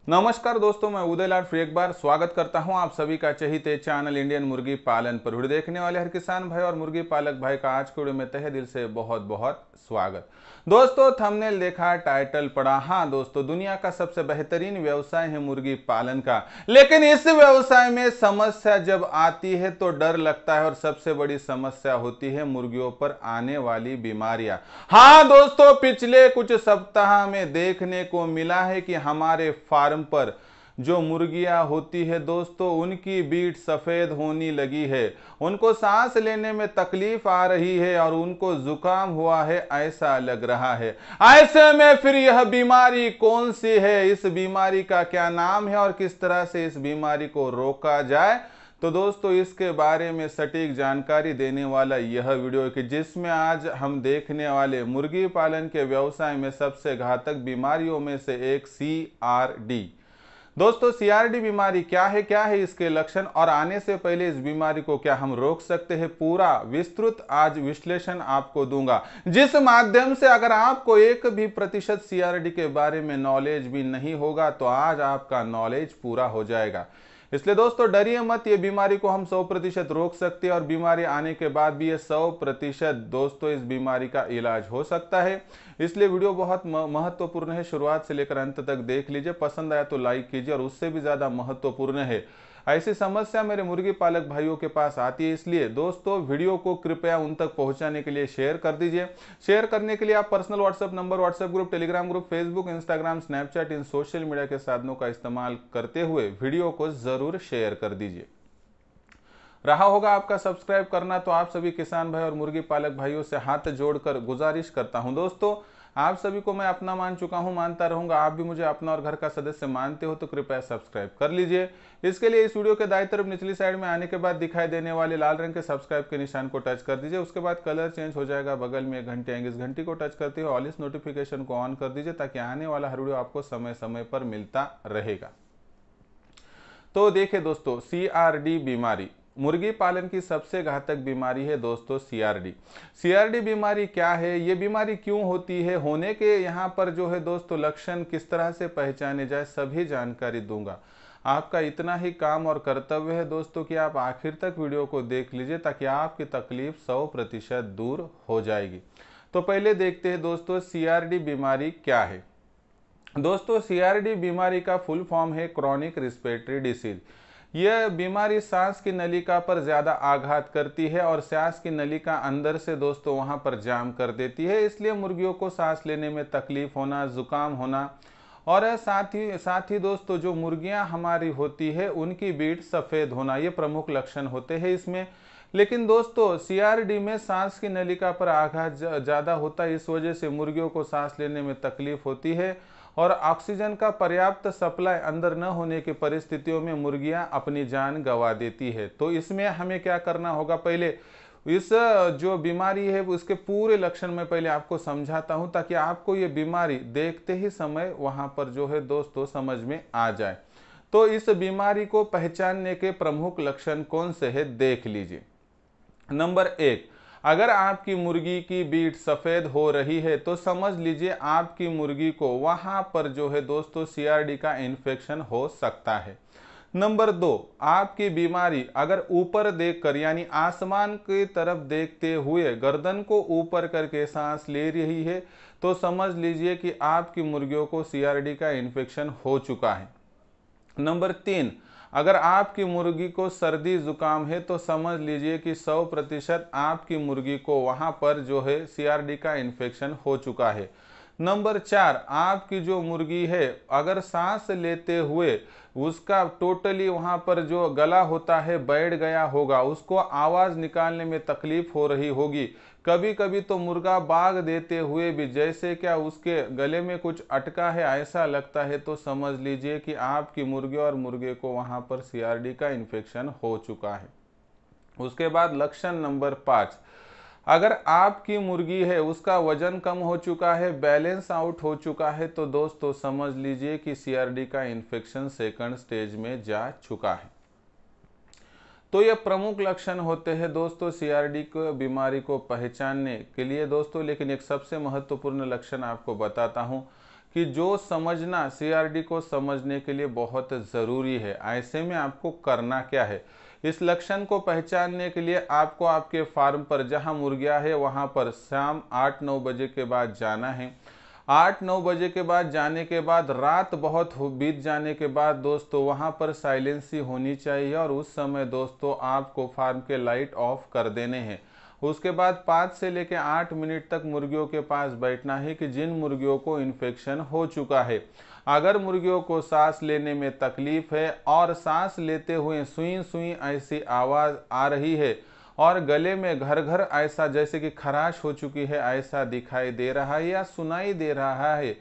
नमस्कार दोस्तों, मैं उदयलाल फिर एक बार स्वागत करता हूं आप सभी का चहीते चैनल इंडियन मुर्गी पालन पर। वीडियो देखने वाले हर किसान भाई और मुर्गी पालक भाई का आज के वीडियो में तहे दिल से बहुत बहुत स्वागत। दोस्तों थंबनेल देखा, टाइटल पढ़ा। हाँ दोस्तों, दुनिया का सबसे बेहतरीन व्यवसाय है मुर्गी पालन का, लेकिन इस व्यवसाय में समस्या जब आती है तो डर लगता है और सबसे बड़ी समस्या होती है मुर्गियों पर आने वाली बीमारियां। हाँ दोस्तों, पिछले कुछ सप्ताह में देखने को मिला है कि हमारे फार्म पर जो मुर्गियां होती है दोस्तों, उनकी बीट सफेद होने लगी है, उनको सांस लेने में तकलीफ आ रही है और उनको जुकाम हुआ है ऐसा लग रहा है। ऐसे में फिर यह बीमारी कौन सी है, इस बीमारी का क्या नाम है और किस तरह से इस बीमारी को रोका जाए, तो दोस्तों इसके बारे में सटीक जानकारी देने वाला यह वीडियो कि जिसमें आज हम देखने वाले मुर्गी पालन के व्यवसाय में सबसे घातक बीमारियों में से एक CRD। दोस्तों CRD बीमारी क्या है इसके लक्षण और आने से पहले इस बीमारी को क्या हम रोक सकते हैं, पूरा विस्तृत आज विश्लेषण आपको दूंगा, जिस माध्यम से अगर आपको 1% CRD के बारे में नॉलेज भी नहीं होगा तो आज आपका नॉलेज पूरा हो जाएगा। इसलिए दोस्तों डरिए मत, ये बीमारी को हम 100% रोक सकते हैं और बीमारी आने के बाद भी ये 100% दोस्तों इस बीमारी का इलाज हो सकता है। इसलिए वीडियो बहुत महत्वपूर्ण है, शुरुआत से लेकर अंत तक देख लीजिए। पसंद आया तो लाइक कीजिए और उससे भी ज्यादा महत्वपूर्ण है, ऐसी समस्या मेरे मुर्गी पालक भाइयों के पास आती है, इसलिए दोस्तों वीडियो को कृपया उन तक पहुंचाने के लिए शेयर कर दीजिए। शेयर करने के लिए आप personal WhatsApp number, WhatsApp group, Telegram group, Facebook, Instagram, Snapchat, इन सोशल मीडिया के साधनों का इस्तेमाल करते हुए वीडियो को जरूर शेयर कर दीजिए। रहा होगा आपका सब्सक्राइब करना, तो आप सभी किसान भाई और मुर्गी पालक भाइयों से हाथ जोड़कर गुजारिश करता हूं। दोस्तों आप सभी को मैं अपना मान चुका हूं, मानता रहूंगा, आप भी मुझे अपना और घर का सदस्य मानते हो तो कृपया सब्सक्राइब कर लीजिए। इसके लिए इस वीडियो के दाईं तरफ निचली साइड में आने के बाद दिखाई देने वाले लाल रंग के सब्सक्राइब के निशान को टच कर दीजिए। उसके बाद कलर चेंज हो जाएगा, बगल में एक घंटी आएंगे, इस घंटी को टच करते हुए ऑल इस नोटिफिकेशन को ऑन कर दीजिए ताकि आने वाला हर वीडियो आपको समय समय पर मिलता रहेगा। तो देखिए दोस्तों, CRD बीमारी मुर्गी पालन की सबसे घातक बीमारी है दोस्तों CRD। CRD बीमारी क्या है, ये बीमारी क्यों होती है, होने के यहाँ पर जो है दोस्तों लक्षण किस तरह से पहचाने जाए, सभी जानकारी दूंगा। आपका इतना ही काम और कर्तव्य है दोस्तों कि आप आखिर तक वीडियो को देख लीजिए ताकि आपकी तकलीफ 100% दूर हो जाएगी। तो पहले देखते हैं दोस्तों CRD बीमारी क्या है। दोस्तों CRD बीमारी का फुल फॉर्म है क्रॉनिक रिस्पिरेटरी डिसीज। यह बीमारी सांस की नलिका पर ज्यादा आघात करती है और सांस की नलिका अंदर से दोस्तों वहां पर जाम कर देती है, इसलिए मुर्गियों को सांस लेने में तकलीफ होना, जुकाम होना और साथ ही दोस्तों जो मुर्गियां हमारी होती है उनकी बीट सफेद होना, ये प्रमुख लक्षण होते हैं इसमें। लेकिन दोस्तों CRD में सांस की नलिका पर आघात ज्यादा होता है, इस वजह से मुर्गियों को सांस लेने में तकलीफ होती है और ऑक्सीजन का पर्याप्त सप्लाई अंदर न होने की परिस्थितियों में मुर्गियां अपनी जान गंवा देती है। तो इसमें हमें क्या करना होगा, पहले इस जो बीमारी है उसके पूरे लक्षण में पहले आपको समझाता हूं ताकि आपको ये बीमारी देखते ही समय वहां पर जो है दोस्तों समझ में आ जाए। तो इस बीमारी को पहचानने के प्रमुख लक्षण कौन से है देख लीजिए। नंबर 1, अगर आपकी मुर्गी की बीट सफेद हो रही है तो समझ लीजिए आपकी मुर्गी को वहां पर जो है दोस्तों CRD का इन्फेक्शन हो सकता है। नंबर 2, आपकी बीमारी अगर ऊपर देखकर यानी आसमान की तरफ देखते हुए गर्दन को ऊपर करके सांस ले रही है तो समझ लीजिए कि आपकी मुर्गियों को CRD का इन्फेक्शन हो चुका है। नंबर 3, अगर आपकी मुर्गी को सर्दी जुकाम है तो समझ लीजिए कि 100% आपकी मुर्गी को वहां पर जो है CRD का इन्फेक्शन हो चुका है। नंबर 4, आपकी जो मुर्गी है अगर सांस लेते हुए उसका टोटली वहां पर जो गला होता है बैठ गया होगा, उसको आवाज निकालने में तकलीफ हो रही होगी, कभी कभी तो मुर्गा बाग देते हुए भी जैसे क्या उसके गले में कुछ अटका है ऐसा लगता है, तो समझ लीजिए कि आपकी मुर्गी और मुर्गे को वहां पर CRD का इन्फेक्शन हो चुका है। उसके बाद लक्षण नंबर 5, अगर आपकी मुर्गी है उसका वजन कम हो चुका है, बैलेंस आउट हो चुका है, तो दोस्तों समझ लीजिए कि CRD का इन्फेक्शन सेकंड स्टेज में जा चुका है। तो ये प्रमुख लक्षण होते हैं दोस्तों CRD को बीमारी को पहचानने के लिए दोस्तों। लेकिन एक सबसे महत्वपूर्ण लक्षण आपको बताता हूं कि जो समझना सीआरडी को समझने के लिए बहुत ज़रूरी है। ऐसे में आपको करना क्या है, इस लक्षण को पहचानने के लिए आपको आपके फार्म पर जहां मुर्गियां है वहां पर शाम 8-9 बजे के बाद जाना है। 8-9 बजे के बाद जाने के बाद रात बहुत बीत जाने के बाद दोस्तों वहां पर साइलेंसी होनी चाहिए और उस समय दोस्तों आपको फार्म के लाइट ऑफ कर देने हैं। उसके बाद 5 से लेकर 8 मिनट तक मुर्गियों के पास बैठना है कि जिन मुर्गियों को इन्फेक्शन हो चुका है। अगर मुर्गियों को सांस लेने में तकलीफ है और सांस लेते हुए सुई सुई ऐसी आवाज़ आ रही है और गले में घर घर ऐसा जैसे कि खराश हो चुकी है ऐसा दिखाई दे रहा है या सुनाई दे रहा है,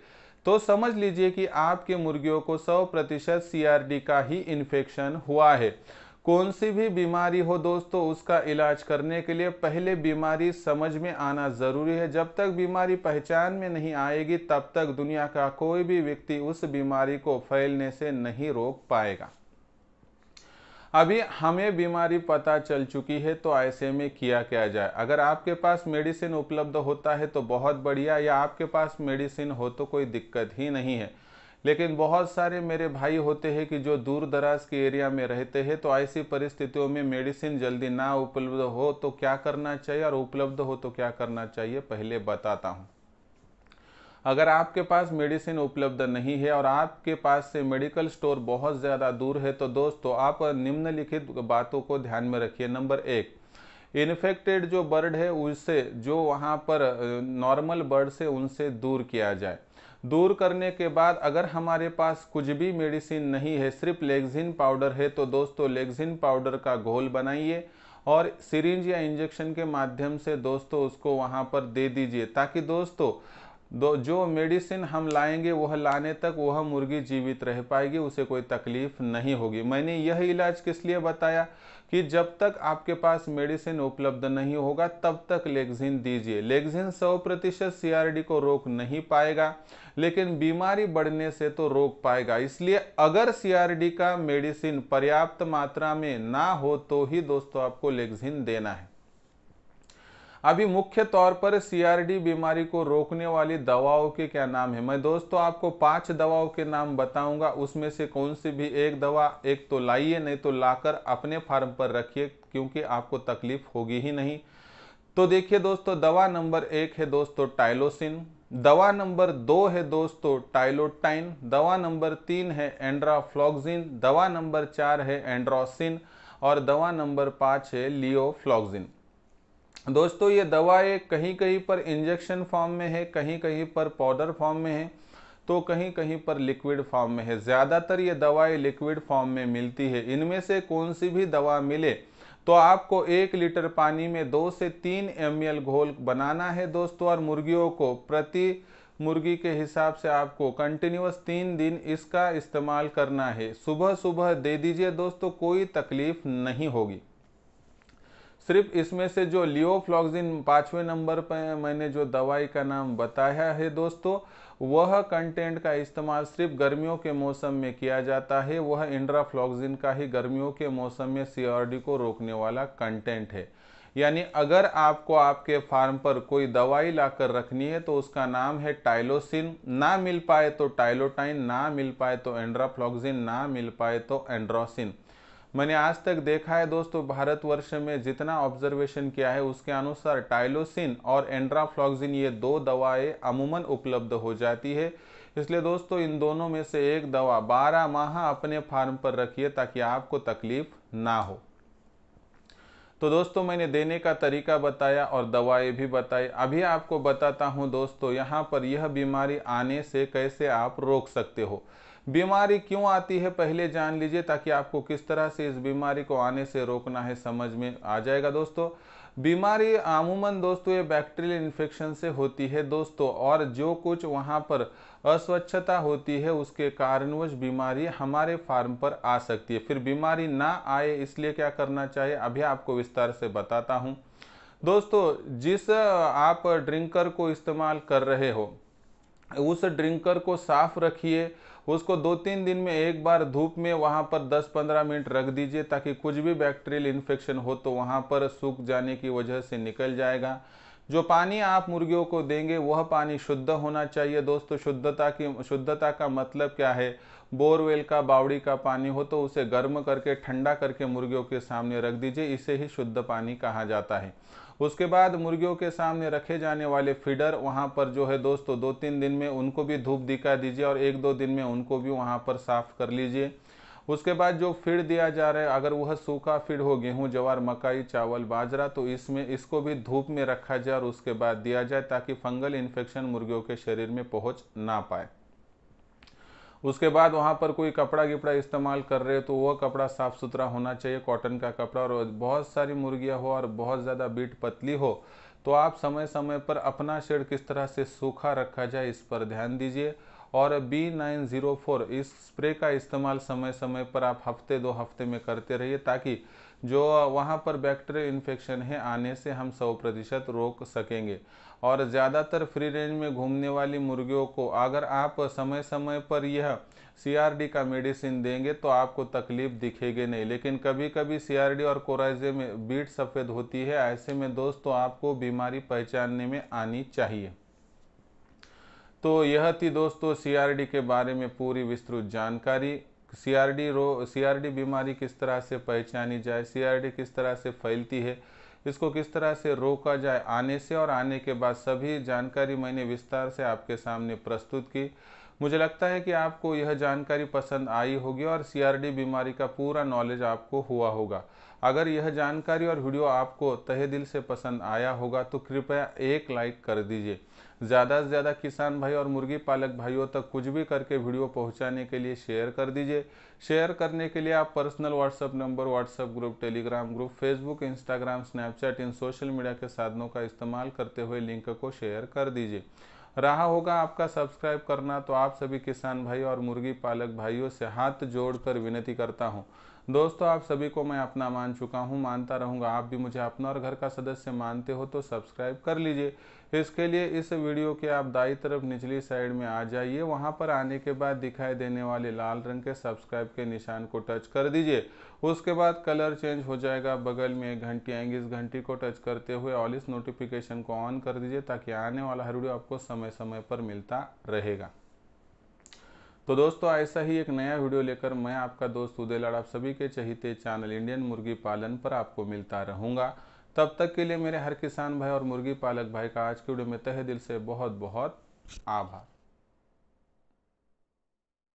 तो समझ लीजिए कि आपके मुर्गियों को 100% सीआरडी का ही इन्फेक्शन हुआ है। कौन सी भी बीमारी हो दोस्तों, उसका इलाज करने के लिए पहले बीमारी समझ में आना ज़रूरी है। जब तक बीमारी पहचान में नहीं आएगी तब तक दुनिया का कोई भी व्यक्ति उस बीमारी को फैलने से नहीं रोक पाएगा। अभी हमें बीमारी पता चल चुकी है तो ऐसे में किया क्या जाए। अगर आपके पास मेडिसिन उपलब्ध होता है तो बहुत बढ़िया, या आपके पास मेडिसिन हो तो कोई दिक्कत ही नहीं है। लेकिन बहुत सारे मेरे भाई होते हैं कि जो दूर दराज के एरिया में रहते हैं, तो ऐसी परिस्थितियों में मेडिसिन जल्दी ना उपलब्ध हो तो क्या करना चाहिए और उपलब्ध हो तो क्या करना चाहिए पहले बताता हूँ। अगर आपके पास मेडिसिन उपलब्ध नहीं है और आपके पास से मेडिकल स्टोर बहुत ज़्यादा दूर है तो दोस्तों आप निम्नलिखित बातों को ध्यान में रखिए। नंबर 1, इन्फेक्टेड जो बर्ड है उससे, जो वहाँ पर नॉर्मल बर्ड से, उनसे दूर किया जाए। दूर करने के बाद अगर हमारे पास कुछ भी मेडिसिन नहीं है, सिर्फ लेक्सिन पाउडर है, तो दोस्तों लेक्सिन पाउडर का घोल बनाइए और सिरिंज या इंजेक्शन के माध्यम से दोस्तों उसको वहाँ पर दे दीजिए, ताकि दोस्तों जो मेडिसिन हम लाएंगे वह लाने तक वह मुर्गी जीवित रह पाएगी, उसे कोई तकलीफ नहीं होगी। मैंने यह इलाज किस लिए बताया कि जब तक आपके पास मेडिसिन उपलब्ध नहीं होगा तब तक लेक्सिन दीजिए। लेक्सिन 100% सीआरडी को रोक नहीं पाएगा, लेकिन बीमारी बढ़ने से तो रोक पाएगा। इसलिए अगर सीआरडी का मेडिसिन पर्याप्त मात्रा में ना हो तो ही दोस्तों आपको लेक्सिन देना है। अभी मुख्य तौर पर सीआरडी बीमारी को रोकने वाली दवाओं के क्या नाम है, मैं दोस्तों आपको 5 दवाओं के नाम बताऊंगा। उसमें से कौन सी भी एक दवा एक तो लाइए, नहीं तो लाकर अपने फार्म पर रखिए, क्योंकि आपको तकलीफ होगी ही नहीं। तो देखिए दोस्तों, दवा नंबर 1 है दोस्तों टाइलोसिन, दवा नंबर 2 है दोस्तों टाइलोटाइन, दवा नंबर 3 है एंड्राफ्लॉक्सिन, दवा नंबर 4 है एंड्रोसिन और दवा नंबर 5 है लियोफ्लॉक्सिन। दोस्तों ये दवाएं कहीं कहीं पर इंजेक्शन फॉर्म में है, कहीं कहीं पर पाउडर फॉर्म में है, तो कहीं कहीं पर लिक्विड फॉर्म में है। ज़्यादातर ये दवाएं लिक्विड फॉर्म में मिलती है। इनमें से कौन सी भी दवा मिले तो आपको 1 लीटर पानी में 2 से 3 ml घोल बनाना है दोस्तों, और मुर्गियों को प्रति मुर्गी के हिसाब से आपको कंटिन्यूअस 3 दिन इसका इस्तेमाल करना है। सुबह सुबह दे दीजिए दोस्तों, कोई तकलीफ नहीं होगी। सिर्फ इसमें से जो लियोफ्लॉक्सिन 5वें नंबर पर मैंने जो दवाई का नाम बताया है दोस्तों, वह कंटेंट का इस्तेमाल सिर्फ गर्मियों के मौसम में किया जाता है। वह एंड्राफ्लॉक्सिन का ही गर्मियों के मौसम में सीआरडी को रोकने वाला कंटेंट है। यानी अगर आपको आपके फार्म पर कोई दवाई लाकर रखनी है तो उसका नाम है टाइलोसिन, ना मिल पाए तो टाइलोटाइन, ना मिल पाए तो एंड्राफ्लॉक्सिन, ना मिल पाए तो एंड्रोसिन। मैंने आज तक देखा है दोस्तों, भारतवर्ष में जितना ऑब्जर्वेशन किया है उसके अनुसार टाइलोसिन और एंड्राफ्लॉक्सिन ये 2 दवाएं अमूमन उपलब्ध हो जाती है। इसलिए दोस्तों इन दोनों में से एक दवा 12 माह अपने फार्म पर रखिए ताकि आपको तकलीफ ना हो। तो दोस्तों मैंने देने का तरीका बताया और दवाएं भी बताई। अभी आपको बताता हूं दोस्तों यहाँ पर यह बीमारी आने से कैसे आप रोक सकते हो। बीमारी क्यों आती है पहले जान लीजिए, ताकि आपको किस तरह से इस बीमारी को आने से रोकना है समझ में आ जाएगा दोस्तों। बीमारी अमूमन दोस्तों ये बैक्टीरियल इन्फेक्शन से होती है दोस्तों, और जो कुछ वहाँ पर अस्वच्छता होती है उसके कारणवश बीमारी हमारे फार्म पर आ सकती है। फिर बीमारी ना आए इसलिए क्या करना चाहिए अभी आपको विस्तार से बताता हूँ। दोस्तों जिस आप ड्रिंकर को इस्तेमाल कर रहे हो उस ड्रिंकर को साफ रखिए, उसको 2-3 दिन में एक बार धूप में वहाँ पर 10-15 मिनट रख दीजिए, ताकि कुछ भी बैक्टीरियल इन्फेक्शन हो तो वहाँ पर सूख जाने की वजह से निकल जाएगा। जो पानी आप मुर्गियों को देंगे वह पानी शुद्ध होना चाहिए। दोस्तों शुद्धता का मतलब क्या है? बोरवेल का, बावड़ी का पानी हो तो उसे गर्म करके ठंडा करके मुर्गियों के सामने रख दीजिए, इसे ही शुद्ध पानी कहा जाता है। उसके बाद मुर्गियों के सामने रखे जाने वाले फीडर वहां पर जो है दोस्तों 2-3 दिन में उनको भी धूप दिखा दीजिए और 1-2 दिन में उनको भी वहां पर साफ कर लीजिए। उसके बाद जो फीड दिया जा रहा है, अगर वह सूखा फीड हो, गेहूं, ज्वार, मकई, चावल, बाजरा, तो इसको भी धूप में रखा जाए और उसके बाद दिया जाए ताकि फंगल इन्फेक्शन मुर्गियों के शरीर में पहुंच ना पाए। उसके बाद वहां पर कोई कपड़ा गिपड़ा इस्तेमाल कर रहे हो तो वह कपड़ा साफ सुथरा होना चाहिए, कॉटन का कपड़ा। और बहुत सारी मुर्गियां हो और बहुत ज़्यादा बीट पतली हो तो आप समय समय पर अपना शेड किस तरह से सूखा रखा जाए इस पर ध्यान दीजिए। और B904 इस स्प्रे का इस्तेमाल समय समय पर आप हफ्ते 2 हफ्ते में करते रहिए ताकि जो वहाँ पर बैक्टीरियल इन्फेक्शन है आने से हम 100% रोक सकेंगे। और ज़्यादातर फ्री रेंज में घूमने वाली मुर्गियों को अगर आप समय समय पर यह CRD का मेडिसिन देंगे तो आपको तकलीफ दिखेगी नहीं, लेकिन कभी कभी CRD और कोराइजे में बीट सफ़ेद होती है। ऐसे में दोस्तों आपको बीमारी पहचानने में आनी चाहिए। तो यह थी दोस्तों CRD के बारे में पूरी विस्तृत जानकारी। CRD बीमारी किस तरह से पहचानी जाए, CRD किस तरह से फैलती है, इसको किस तरह से रोका जाए आने से, और आने के बाद सभी जानकारी मैंने विस्तार से आपके सामने प्रस्तुत की। मुझे लगता है कि आपको यह जानकारी पसंद आई होगी और CRD बीमारी का पूरा नॉलेज आपको हुआ होगा। अगर यह जानकारी और वीडियो आपको तहे दिल से पसंद आया होगा तो कृपया एक लाइक कर दीजिए। ज़्यादा से ज़्यादा किसान भाई और मुर्गी पालक भाइयों तक कुछ भी करके वीडियो पहुंचाने के लिए शेयर कर दीजिए। शेयर करने के लिए आप personal WhatsApp number, WhatsApp group, Telegram group, Facebook, Instagram, Snapchat, इन सोशल मीडिया के साधनों का इस्तेमाल करते हुए लिंक को शेयर कर दीजिए। रहा होगा आपका सब्सक्राइब करना, तो आप सभी किसान भाई और मुर्गी पालक भाइयों से हाथ जोड़कर विनती करता हूं। दोस्तों आप सभी को मैं अपना मान चुका हूं, मानता रहूंगा। आप भी मुझे अपना और घर का सदस्य मानते हो तो सब्सक्राइब कर लीजिए। इसके लिए इस वीडियो के आप दाईं तरफ निचली साइड में आ जाइए, वहां पर आने के बाद दिखाई देने वाले लाल रंग के सब्सक्राइब के निशान को टच कर दीजिए। उसके बाद कलर चेंज हो जाएगा, बगल में एक घंटी आएंगी, इस घंटी को टच करते हुए ऑल इस नोटिफिकेशन को ऑन कर दीजिए ताकि आने वाला हर वीडियो आपको समय समय पर मिलता रहेगा। तो दोस्तों ऐसा ही एक नया वीडियो लेकर मैं आपका दोस्त उदय लाड आप सभी के चहीते चैनल इंडियन मुर्गी पालन पर आपको मिलता रहूंगा। तब तक के लिए मेरे हर किसान भाई और मुर्गी पालक भाई का आज की वीडियो में तहे दिल से बहुत बहुत आभार।